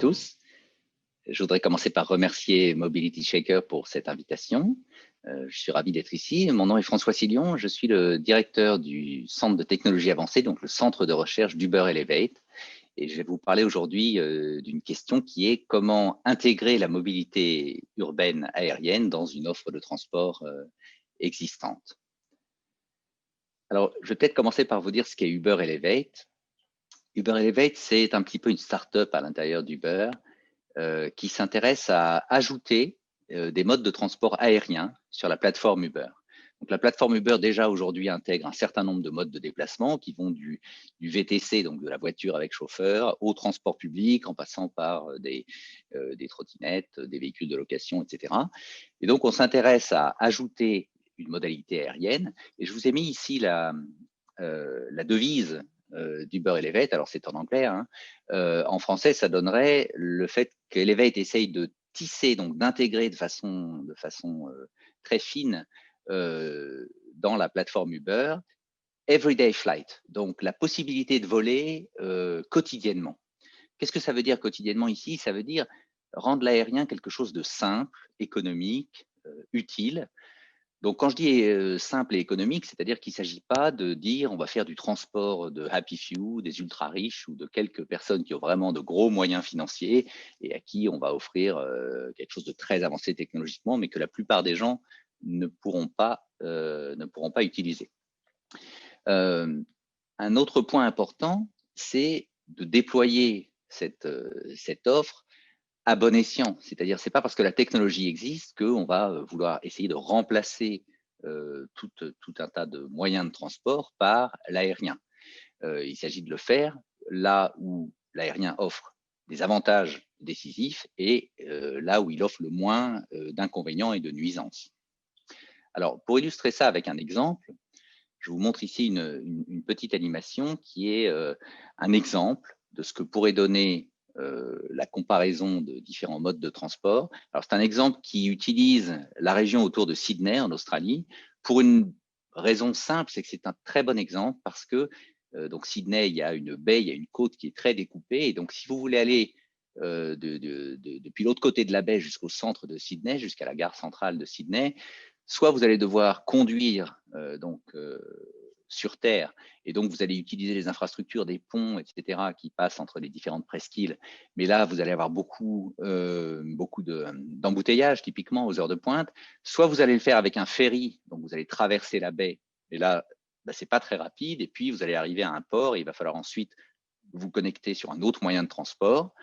tous. Je voudrais commencer par remercier Mobility Shaker pour cette invitation. Je suis ravi d'être ici. Mon nom est François Silion. Je suis le directeur du Centre de technologie avancée, donc le centre de recherche d'Uber Elevate. Et je vais vous parler aujourd'hui d'une question qui est comment intégrer la mobilité urbaine aérienne dans une offre de transport existante. Alors, je vais peut-être commencer par vous dire ce qu'est Uber Elevate. Uber Elevate, c'est un petit peu une start-up à l'intérieur d'Uber qui s'intéresse à ajouter des modes de transport aérien sur la plateforme Uber. Donc, la plateforme Uber, déjà aujourd'hui, intègre un certain nombre de modes de déplacement qui vont du VTC, donc de la voiture avec chauffeur, au transport public, en passant par des trottinettes, des véhicules de location, etc. Et donc, on s'intéresse à ajouter une modalité aérienne. Et je vous ai mis ici la devise d'Uber Elevate, alors c'est en anglais, hein. En français, ça donnerait le fait qu'Elevate essaye de tisser, donc d'intégrer de façon très fine dans la plateforme Uber, everyday flight, donc la possibilité de voler quotidiennement. Qu'est-ce que ça veut dire quotidiennement ici? Ça veut dire rendre l'aérien quelque chose de simple, économique, utile. Donc, quand je dis simple et économique, c'est-à-dire qu'il ne s'agit pas de dire on va faire du transport de happy few, des ultra riches ou de quelques personnes qui ont vraiment de gros moyens financiers et à qui on va offrir quelque chose de très avancé technologiquement, mais que la plupart des gens ne pourront pas utiliser. Un autre point important, c'est de déployer cette offre à bon escient, c'est-à-dire c'est pas parce que la technologie existe qu'on va vouloir essayer de remplacer tout un tas de moyens de transport par l'aérien. Il s'agit de le faire là où l'aérien offre des avantages décisifs et là où il offre le moins d'inconvénients et de nuisances. Alors, pour illustrer ça avec un exemple, je vous montre ici une petite animation qui est un exemple de ce que pourrait donner la comparaison de différents modes de transport. Alors, c'est un exemple qui utilise la région autour de Sydney, en Australie, pour une raison simple, c'est que c'est un très bon exemple parce que donc Sydney, il y a une baie, il y a une côte qui est très découpée. Et donc, si vous voulez aller depuis l'autre côté de la baie jusqu'au centre de Sydney, jusqu'à la gare centrale de Sydney, soit vous allez devoir conduire sur terre, et donc vous allez utiliser les infrastructures des ponts, etc., qui passent entre les différentes presqu'îles. Mais là, vous allez avoir beaucoup d'embouteillages, typiquement aux heures de pointe. Soit vous allez le faire avec un ferry, donc vous allez traverser la baie, et là, c'est pas très rapide, et puis vous allez arriver à un port, et il va falloir ensuite vous connecter sur un autre moyen de transport.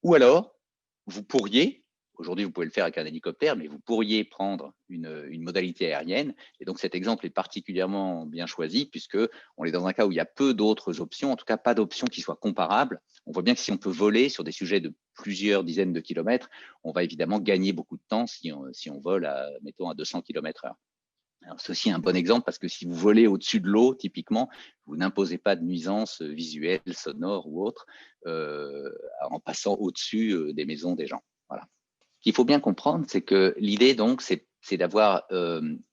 Ou alors, vous pourriez, aujourd'hui vous pouvez le faire avec un hélicoptère, mais vous pourriez prendre une modalité aérienne. Et donc cet exemple est particulièrement bien choisi puisqu'on est dans un cas où il y a peu d'autres options, en tout cas pas d'options qui soient comparables. On voit bien que si on peut voler sur des sujets de plusieurs dizaines de kilomètres, on va évidemment gagner beaucoup de temps si on vole mettons, à 200 km/h. C'est aussi un bon exemple parce que si vous volez au-dessus de l'eau, typiquement, vous n'imposez pas de nuisances visuelles, sonores ou autres en passant au-dessus des maisons des gens. Voilà. Ce qu'il faut bien comprendre, c'est que l'idée, donc, c'est d'avoir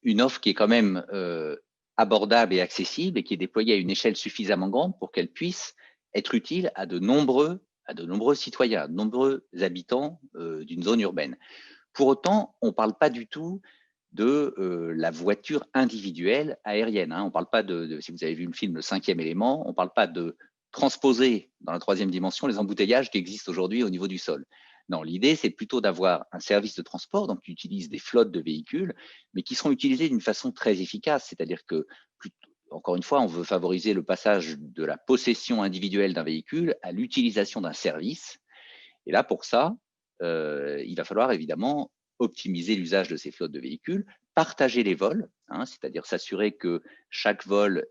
une offre qui est quand même abordable et accessible et qui est déployée à une échelle suffisamment grande pour qu'elle puisse être utile à de nombreux citoyens, de nombreux habitants d'une zone urbaine. Pour autant, on ne parle pas du tout de la voiture individuelle aérienne. Hein. On ne parle pas si vous avez vu le film Le Cinquième élément, on ne parle pas de transposer dans la troisième dimension les embouteillages qui existent aujourd'hui au niveau du sol. Non, l'idée, c'est plutôt d'avoir un service de transport donc, qui utilise des flottes de véhicules, mais qui seront utilisés d'une façon très efficace. C'est-à-dire que, encore une fois, on veut favoriser le passage de la possession individuelle d'un véhicule à l'utilisation d'un service. Et là, pour ça, il va falloir évidemment optimiser l'usage de ces flottes de véhicules, partager les vols, hein, c'est-à-dire s'assurer que chaque vol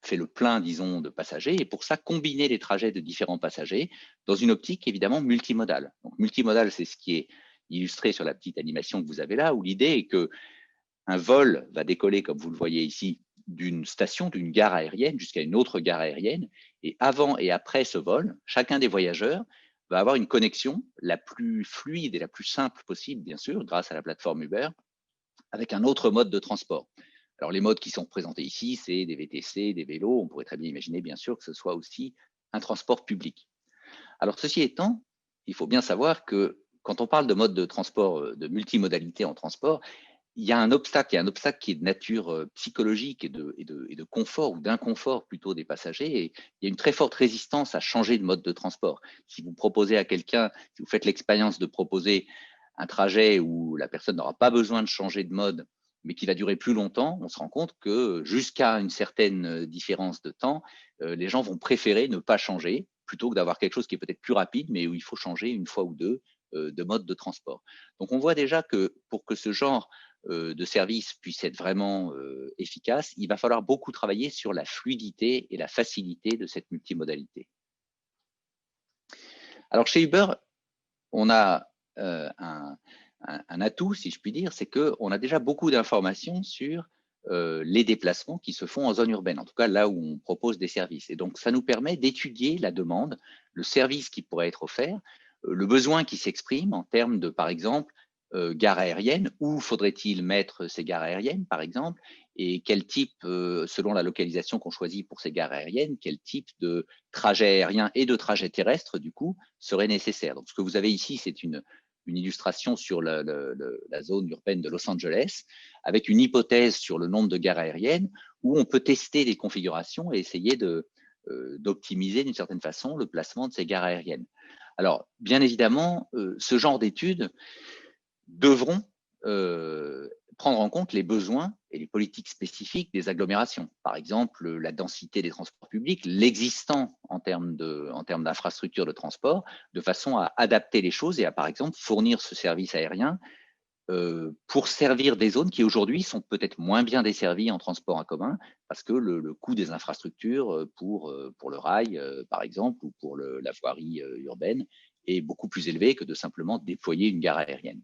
fait le plein, disons, de passagers, et pour ça, combiner les trajets de différents passagers dans une optique évidemment multimodale. Donc, multimodale, c'est ce qui est illustré sur la petite animation que vous avez là, où l'idée est qu'un vol va décoller, comme vous le voyez ici, d'une station, d'une gare aérienne jusqu'à une autre gare aérienne, et avant et après ce vol, chacun des voyageurs va avoir une connexion la plus fluide et la plus simple possible, bien sûr, grâce à la plateforme Uber, avec un autre mode de transport. Alors, les modes qui sont représentés ici, c'est des VTC, des vélos. On pourrait très bien imaginer, bien sûr, que ce soit aussi un transport public. Alors, ceci étant, il faut bien savoir que quand on parle de mode de transport, de multimodalité en transport, il y a un obstacle qui est de nature psychologique et de confort ou d'inconfort plutôt des passagers. Et il y a une très forte résistance à changer de mode de transport. Si vous proposez à quelqu'un, si vous faites l'expérience de proposer un trajet où la personne n'aura pas besoin de changer de mode, mais qui va durer plus longtemps, on se rend compte que jusqu'à une certaine différence de temps, les gens vont préférer ne pas changer plutôt que d'avoir quelque chose qui est peut-être plus rapide, mais où il faut changer une fois ou deux de mode de transport. Donc on voit déjà que pour que ce genre de service puisse être vraiment efficace, il va falloir beaucoup travailler sur la fluidité et la facilité de cette multimodalité. Alors chez Uber, on a un atout, si je puis dire, c'est qu'on a déjà beaucoup d'informations sur les déplacements qui se font en zone urbaine, en tout cas là où on propose des services. Et donc, ça nous permet d'étudier la demande, le service qui pourrait être offert, le besoin qui s'exprime en termes de, par exemple, gare aérienne, où faudrait-il mettre ces gares aériennes, par exemple, et quel type, selon la localisation qu'on choisit pour ces gares aériennes, quel type de trajet aérien et de trajet terrestre, du coup, serait nécessaire. Donc, ce que vous avez ici, c'est une illustration sur la zone urbaine de Los Angeles, avec une hypothèse sur le nombre de gares aériennes, où on peut tester des configurations et essayer d'optimiser d'une certaine façon le placement de ces gares aériennes. Alors, bien évidemment, ce genre d'études devront prendre en compte les besoins et les politiques spécifiques des agglomérations. Par exemple, la densité des transports publics, l'existant en termes d'infrastructures de transport, de façon à adapter les choses et à, par exemple, fournir ce service aérien pour servir des zones qui aujourd'hui sont peut-être moins bien desservies en transport en commun parce que le coût des infrastructures pour le rail, par exemple, ou pour la voirie urbaine est beaucoup plus élevé que de simplement déployer une gare aérienne.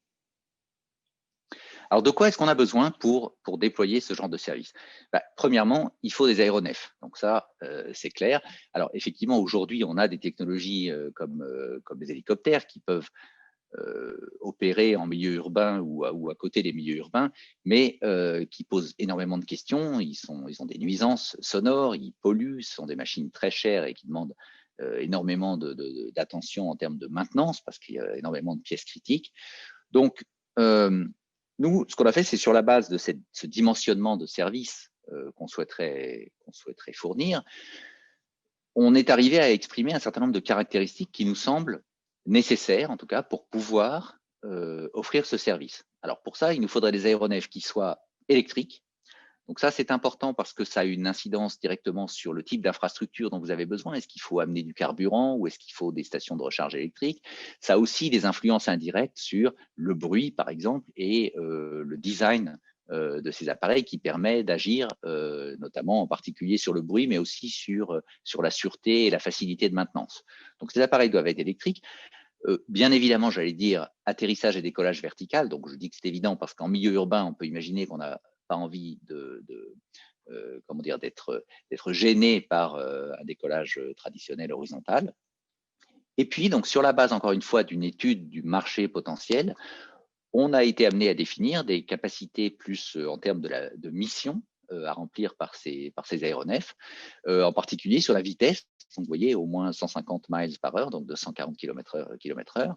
Alors, de quoi est-ce qu'on a besoin pour déployer ce genre de service? Premièrement, il faut des aéronefs. Donc ça, c'est clair. Alors, effectivement, aujourd'hui, on a des technologies comme les hélicoptères qui peuvent opérer en milieu urbain ou à côté des milieux urbains, mais qui posent énormément de questions. Ils ont des nuisances sonores, ils polluent, ce sont des machines très chères et qui demandent énormément d'attention en termes de maintenance parce qu'il y a énormément de pièces critiques. Donc, nous, ce qu'on a fait, c'est sur la base de ce dimensionnement de services qu'on souhaiterait fournir, on est arrivé à exprimer un certain nombre de caractéristiques qui nous semblent nécessaires, en tout cas, pour pouvoir offrir ce service. Alors, pour ça, il nous faudrait des aéronefs qui soient électriques. Donc ça, c'est important parce que ça a une incidence directement sur le type d'infrastructure dont vous avez besoin. Est-ce qu'il faut amener du carburant ou est-ce qu'il faut des stations de recharge électrique? Ça a aussi des influences indirectes sur le bruit, par exemple, et le design de ces appareils qui permet d'agir, notamment en particulier sur le bruit, mais aussi sur la sûreté et la facilité de maintenance. Donc ces appareils doivent être électriques. Bien évidemment, j'allais dire atterrissage et décollage vertical. Donc, je dis que c'est évident parce qu'en milieu urbain, on peut imaginer qu'on n'a pas envie d'être gêné par un décollage traditionnel horizontal. Et puis, donc, sur la base, encore une fois, d'une étude du marché potentiel, on a été amené à définir des capacités plus en termes de mission à remplir par ces aéronefs, en particulier sur la vitesse. Donc, vous voyez, au moins 150 miles par heure, donc 240 km/h,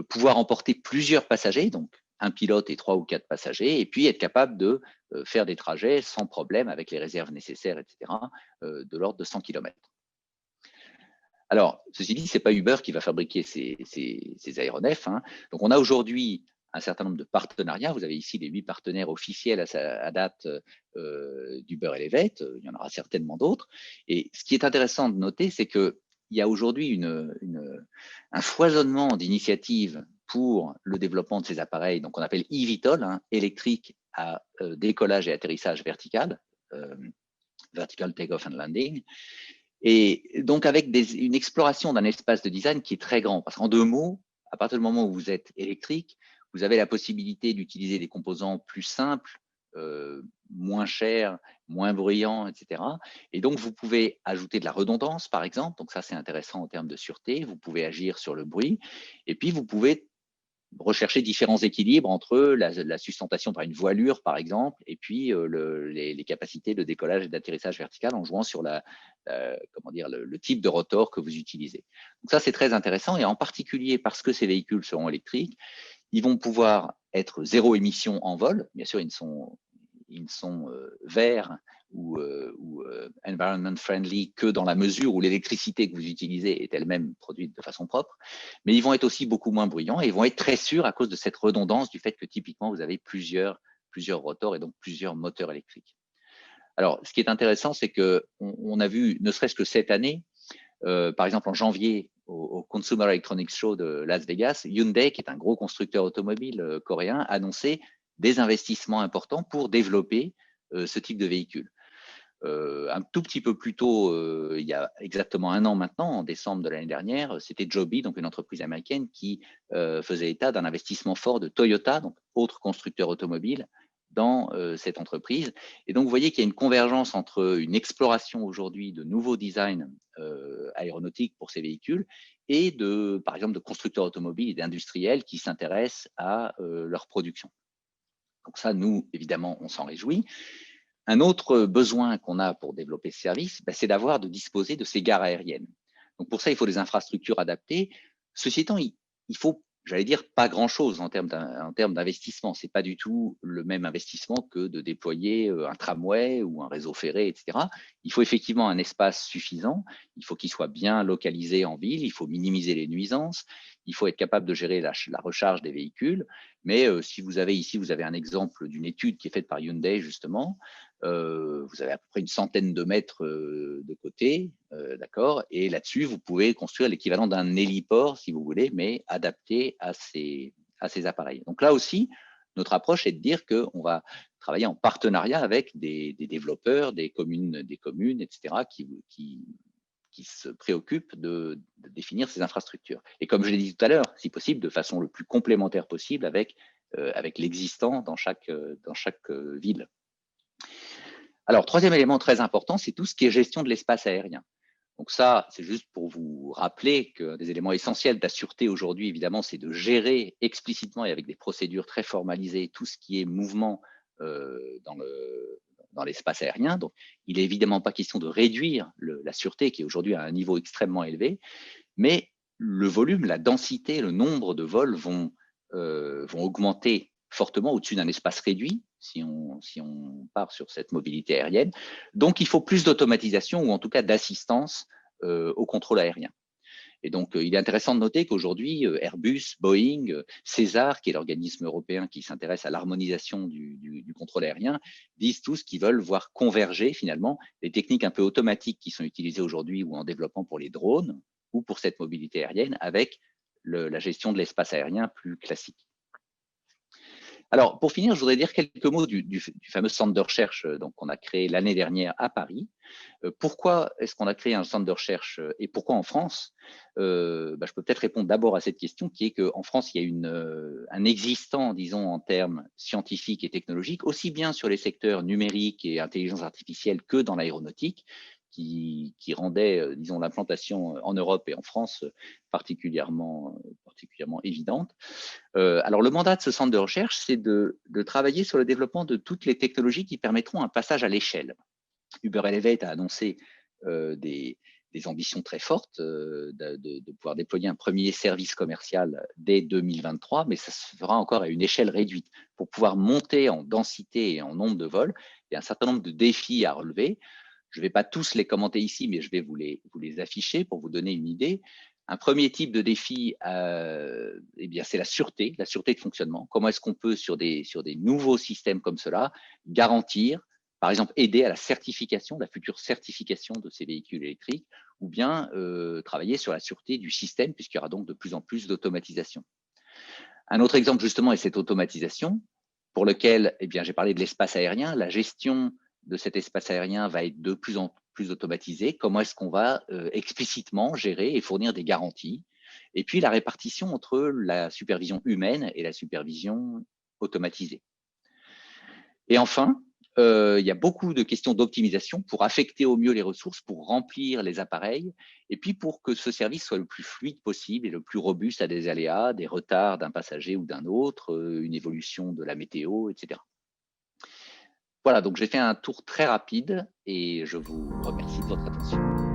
pouvoir emporter plusieurs passagers, donc un pilote et 3 ou 4 passagers, et puis être capable de faire des trajets sans problème avec les réserves nécessaires, etc., de l'ordre de 100 km. Alors, ceci dit, ce n'est pas Uber qui va fabriquer ces aéronefs, hein. Donc, on a aujourd'hui un certain nombre de partenariats. Vous avez ici les 8 partenaires officiels à date d'Uber Elevate. Il y en aura certainement d'autres. Et ce qui est intéressant de noter, c'est qu'il y a aujourd'hui un foisonnement d'initiatives pour le développement de ces appareils, donc on appelle eVTOL, hein, électrique à décollage et atterrissage vertical, vertical take-off and landing. Et donc, avec une exploration d'un espace de design qui est très grand. Parce qu'en 2 mots, à partir du moment où vous êtes électrique, vous avez la possibilité d'utiliser des composants plus simples, moins chers, moins bruyants, etc. Et donc, vous pouvez ajouter de la redondance, par exemple. Donc, ça, c'est intéressant en termes de sûreté. Vous pouvez agir sur le bruit. Et puis, vous pouvez rechercher différents équilibres entre la sustentation par une voilure, par exemple, et puis les capacités de décollage et d'atterrissage vertical en jouant sur comment dire, le type de rotor que vous utilisez. Donc ça, c'est très intéressant, et en particulier parce que ces véhicules seront électriques, ils vont pouvoir être zéro émission en vol. Bien sûr, ils ne sont verts ou environment friendly que dans la mesure où l'électricité que vous utilisez est elle-même produite de façon propre, mais ils vont être aussi beaucoup moins bruyants et ils vont être très sûrs à cause de cette redondance du fait que typiquement vous avez plusieurs rotors et donc plusieurs moteurs électriques. Alors, ce qui est intéressant, c'est qu'on a vu, ne serait-ce que cette année, par exemple en janvier, au Consumer Electronics Show de Las Vegas, Hyundai, qui est un gros constructeur automobile coréen, a annoncé des investissements importants pour développer ce type de véhicule. Un tout petit peu plus tôt, il y a exactement un an maintenant, en décembre de l'année dernière, c'était Joby, donc une entreprise américaine, qui faisait état d'un investissement fort de Toyota, donc autre constructeur automobile, dans cette entreprise. Et donc, vous voyez qu'il y a une convergence entre une exploration aujourd'hui de nouveaux designs aéronautiques pour ces véhicules et par exemple, de constructeurs automobiles et d'industriels qui s'intéressent à leur production. Donc ça, nous, évidemment, on s'en réjouit. Un autre besoin qu'on a pour développer ce service, c'est de disposer de ces gares aériennes. Donc pour ça, il faut des infrastructures adaptées. Ceci étant, il faut, j'allais dire, pas grand-chose en termes d'investissement. Ce n'est pas du tout le même investissement que de déployer un tramway ou un réseau ferré, etc. Il faut effectivement un espace suffisant. Il faut qu'il soit bien localisé en ville. Il faut minimiser les nuisances. Il faut être capable de gérer la recharge des véhicules. Mais si vous avez ici, vous avez un exemple d'une étude qui est faite par Hyundai, justement. Vous avez à peu près une centaine de mètres de côté, d'accord. Et là-dessus, vous pouvez construire l'équivalent d'un héliport, si vous voulez, mais adapté à ces appareils. Donc là aussi, notre approche est de dire qu'on va travailler en partenariat avec des développeurs, des communes, etc., qui se préoccupent de définir ces infrastructures. Et comme je l'ai dit tout à l'heure, si possible, de façon le plus complémentaire possible avec l'existant dans chaque ville. Alors, troisième élément très important, c'est tout ce qui est gestion de l'espace aérien. Donc ça, c'est juste pour vous rappeler que des éléments essentiels de la sûreté aujourd'hui, évidemment, c'est de gérer explicitement et avec des procédures très formalisées tout ce qui est mouvement dans l'espace aérien. Donc, il n'est évidemment pas question de réduire la sûreté qui est aujourd'hui à un niveau extrêmement élevé, mais le volume, la densité, le nombre de vols vont augmenter fortement au-dessus d'un espace réduit, si on part sur cette mobilité aérienne. Donc, il faut plus d'automatisation ou en tout cas d'assistance au contrôle aérien. Et donc, il est intéressant de noter qu'aujourd'hui, Airbus, Boeing, César, qui est l'organisme européen qui s'intéresse à l'harmonisation du contrôle aérien, disent tous qu'ils veulent voir converger finalement les techniques un peu automatiques qui sont utilisées aujourd'hui ou en développement pour les drones ou pour cette mobilité aérienne avec la gestion de l'espace aérien plus classique. Alors, pour finir, je voudrais dire quelques mots du fameux centre de recherche qu'on a créé l'année dernière à Paris. Pourquoi est-ce qu'on a créé un centre de recherche et pourquoi en France? Je peux peut-être répondre d'abord à cette question qui est qu'en France, il y a un existant, disons, en termes scientifiques et technologiques, aussi bien sur les secteurs numériques et intelligence artificielle que dans l'aéronautique, qui rendait, disons, l'implantation en Europe et en France particulièrement évidente. Alors, le mandat de ce centre de recherche, c'est de travailler sur le développement de toutes les technologies qui permettront un passage à l'échelle. Uber Elevate a annoncé des ambitions très fortes de pouvoir déployer un premier service commercial dès 2023, mais ça se fera encore à une échelle réduite. Pour pouvoir monter en densité et en nombre de vols, il y a un certain nombre de défis à relever. Je ne vais pas tous les commenter ici, mais je vais vous les afficher pour vous donner une idée. Un premier type de défi, c'est la sûreté de fonctionnement. Comment est-ce qu'on peut, sur des nouveaux systèmes comme cela, garantir, par exemple, aider à la future certification de ces véhicules électriques, ou bien travailler sur la sûreté du système, puisqu'il y aura donc de plus en plus d'automatisation. Un autre exemple, justement, est cette automatisation, pour lequel j'ai parlé de l'espace aérien. La gestion de cet espace aérien va être de plus en plus automatisée. Comment est-ce qu'on va explicitement gérer et fournir des garanties? Et puis, la répartition entre la supervision humaine et la supervision automatisée. Et enfin, Il y a beaucoup de questions d'optimisation pour affecter au mieux les ressources, pour remplir les appareils, et puis pour que ce service soit le plus fluide possible et le plus robuste à des aléas, des retards d'un passager ou d'un autre, une évolution de la météo, etc. Voilà, donc j'ai fait un tour très rapide et je vous remercie de votre attention.